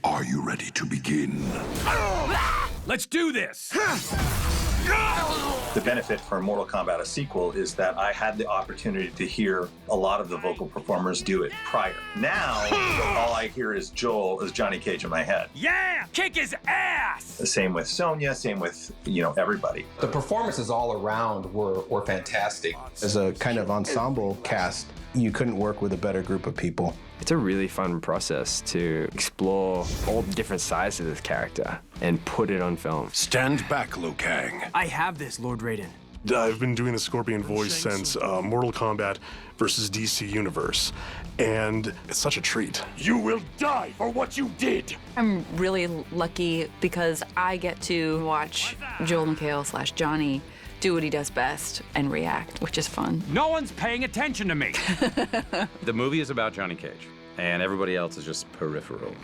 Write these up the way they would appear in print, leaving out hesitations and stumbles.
Are you ready to begin? Let's do this! The benefit for Mortal Kombat, a sequel, is that I had the opportunity to hear a lot of the vocal performers do it prior. Now, all I hear is Johnny Cage in my head. Yeah! Kick his ass! The same with Sonya, same with, everybody. The performances all around were fantastic. As a kind of ensemble cast, you couldn't work with a better group of people. It's a really fun process to explore all the different sides of this character and put it on film. Stand back, Liu Kang. I have this, Lord Raiden. I've been doing the Scorpion voice since Mortal Kombat versus DC Universe, and it's such a treat. You will die for what you did! I'm really lucky because I get to watch Joel McHale / Johnny do what he does best and react, which is fun. No one's paying attention to me! The movie is about Johnny Cage, and everybody else is just peripheral.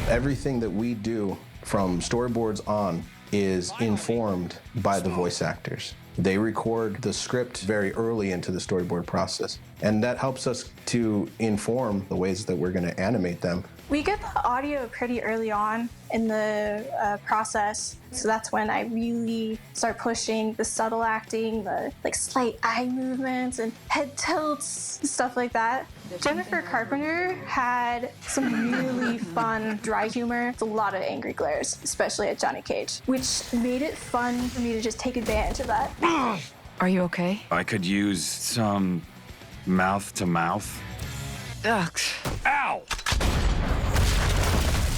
Everything that we do from storyboards on is informed by the voice actors. They record the script very early into the storyboard process, and that helps us to inform the ways that we're going to animate them. We get the audio pretty early on in the process, so that's when I really start pushing the subtle acting, the slight eye movements and head tilts, stuff like that. Jennifer Carpenter had some really fun dry humor. It's a lot of angry glares, especially at Johnny Cage, which made it fun for me to just take advantage of that. Are you okay? I could use some mouth-to-mouth. Ugh. Ow!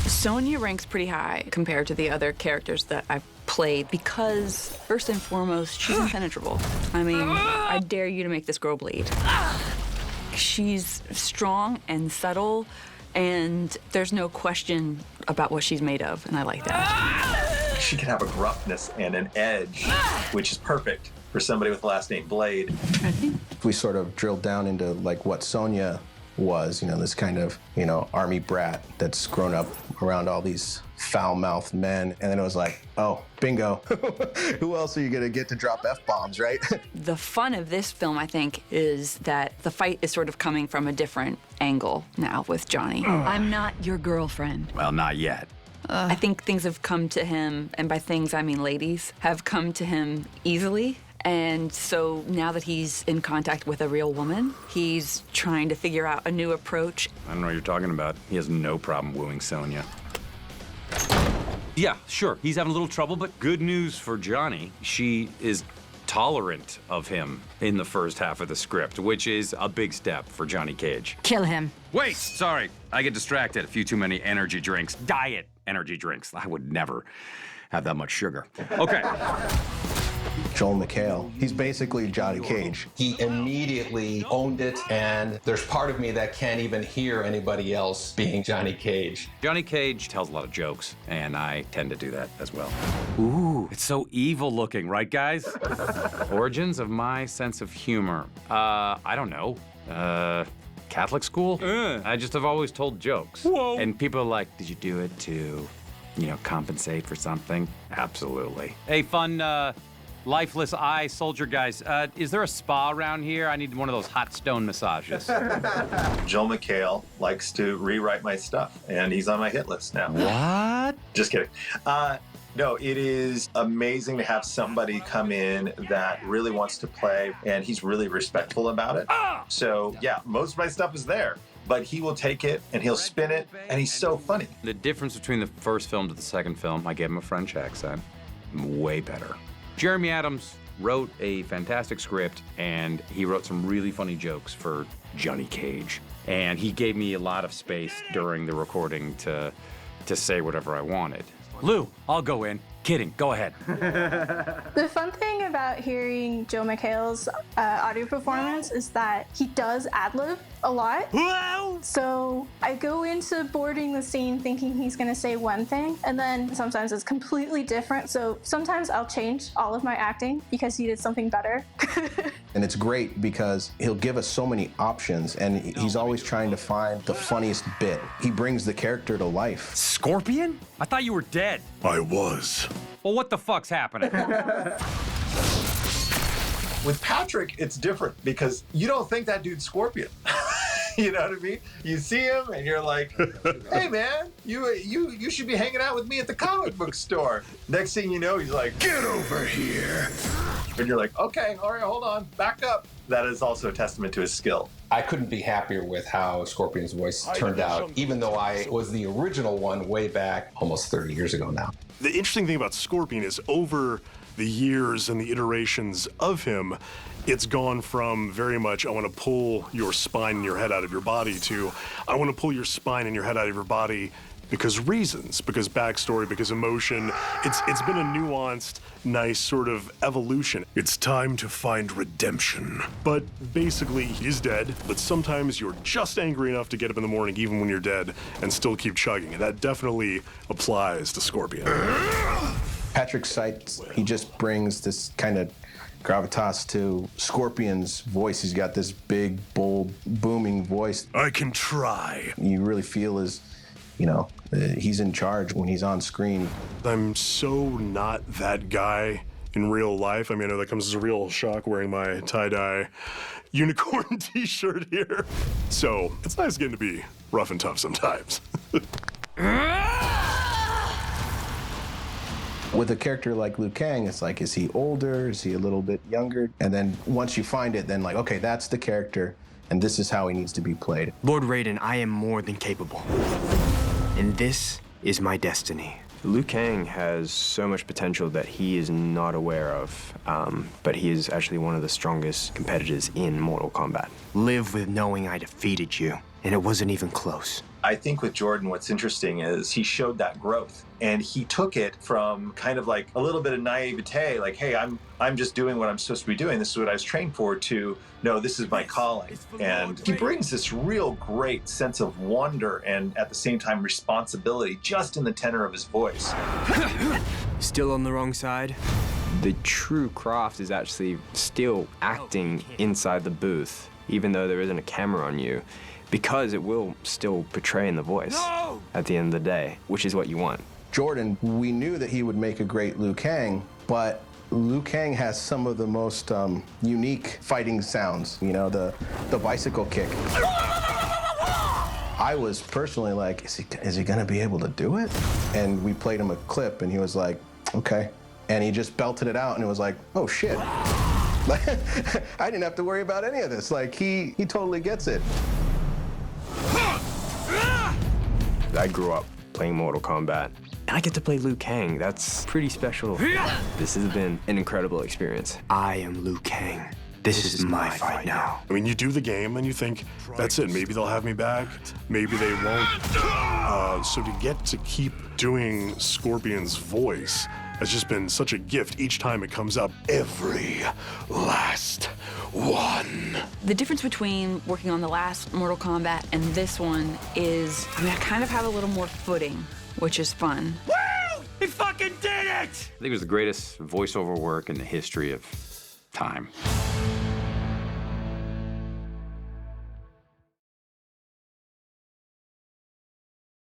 Sonya ranks pretty high compared to the other characters that I've played because, first and foremost, she's impenetrable. I mean, I dare you to make this girl bleed. She's strong and subtle, and there's no question about what she's made of, and I like that. She can have a gruffness and an edge, which is perfect for somebody with the last name Blade. We sort of drilled down into what Sonya was, this kind of, army brat that's grown up around all these foul-mouthed men. And then it was like, oh, bingo. Who else are you gonna get to drop F-bombs, right? The fun of this film, I think, is that the fight is sort of coming from a different angle now with Johnny. I'm not your girlfriend. Well, not yet. I think things have come to him, and by things I mean ladies, have come to him easily. And so now that he's in contact with a real woman, he's trying to figure out a new approach. I don't know what you're talking about. He has no problem wooing Sonya. Yeah, sure, he's having a little trouble, but good news for Johnny. She is tolerant of him in the first half of the script, which is a big step for Johnny Cage. Kill him. Wait, sorry, I get distracted. A few too many energy drinks. Diet energy drinks. I would never have that much sugar. Okay. Joel McHale, he's basically Johnny Cage. He immediately owned it, and there's part of me that can't even hear anybody else being Johnny Cage. Johnny Cage tells a lot of jokes, and I tend to do that as well. Ooh, it's so evil looking, right, guys? Origins of my sense of humor. I don't know. Catholic school? I just have always told jokes. Whoa. And people are like, did you do it to, compensate for something? Absolutely. Hey, fun, lifeless eye soldier guys, is there a spa around here? I need one of those hot stone massages. Joel McHale likes to rewrite my stuff, and he's on my hit list now. What? Just kidding. No, it is amazing to have somebody come in that really wants to play, and he's really respectful about it. So, yeah, most of my stuff is there, but he will take it, and he'll spin it, and he's so funny. The difference between the first film to the second film, I gave him a French accent. Way better. Jeremy Adams wrote a fantastic script, and he wrote some really funny jokes for Johnny Cage. And he gave me a lot of space during the recording to say whatever I wanted. Lou, I'll go in. Kidding, go ahead. The fun thing about hearing Joe McHale's audio performance is that he does ad-lib a lot. Whoa! So I go into boarding the scene thinking he's gonna say one thing, and then sometimes it's completely different. So sometimes I'll change all of my acting because he did something better. And it's great because he'll give us so many options, and he's always trying to find the funniest bit. He brings the character to life. Scorpion? I thought you were dead. I was. Well, what the fuck's happening? With Patrick, it's different because you don't think that dude's Scorpion. You know what I mean? You see him and you're like, hey man, you should be hanging out with me at the comic book store. Next thing you know, he's like, Get over here! and you're like, okay, all right, hold on, back up. That is also a testament to his skill. I couldn't be happier with how Scorpion's voice turned out, even though I was the original one way back almost 30 years ago now. The interesting thing about Scorpion is over the years and the iterations of him, it's gone from very much, I want to pull your spine and your head out of your body to, I want to pull your spine and your head out of your body because reasons, because backstory, because emotion. It's been a nuanced, nice sort of evolution. It's time to find redemption. But basically, he's dead, but sometimes you're just angry enough to get up in the morning, even when you're dead, and still keep chugging. And that definitely applies to Scorpion. Patrick Seitz, he just brings this kind of gravitas to Scorpion's voice. He's got this big, bold, booming voice. I can try. You really feel he's in charge when he's on screen. I'm so not that guy in real life. I mean, I know that comes as a real shock wearing my tie-dye unicorn t-shirt here. So it's nice getting to be rough and tough sometimes. With a character like Liu Kang, it's like, is he older? Is he a little bit younger? And then once you find it, then like, okay, that's the character, and this is how he needs to be played. Lord Raiden, I am more than capable. And this is my destiny. Liu Kang has so much potential that he is not aware of, but he is actually one of the strongest competitors in Mortal Kombat. Live with knowing I defeated you, and it wasn't even close. I think with Jordan, what's interesting is he showed that growth, and he took it from kind of like a little bit of naivete, like, hey, I'm just doing what I'm supposed to be doing. This is what I was trained for, to, no, this is my calling. And he brings this real great sense of wonder and at the same time responsibility just in the tenor of his voice. Still on the wrong side? The true craft is actually still acting inside the booth, even though there isn't a camera on you, because it will still portray in the voice at the end of the day, which is what you want. Jordan, we knew that he would make a great Liu Kang, but Liu Kang has some of the most unique fighting sounds. You know, the bicycle kick. I was personally like, is he gonna be able to do it? And we played him a clip, and he was like, okay. And he just belted it out, and it was like, oh shit. I didn't have to worry about any of this. Like, he totally gets it. I grew up playing Mortal Kombat, and I get to play Liu Kang. That's pretty special. This has been an incredible experience. I am Liu Kang. This is my fight now. I mean, you do the game and you think, that's it, maybe they'll have me back, maybe they won't. So to get to keep doing Scorpion's voice has just been such a gift each time it comes up. Every last one. The difference between working on the last Mortal Kombat and this one is, I mean, I kind of have a little more footing, which is fun. Woo! He fucking did it! I think it was the greatest voiceover work in the history of time.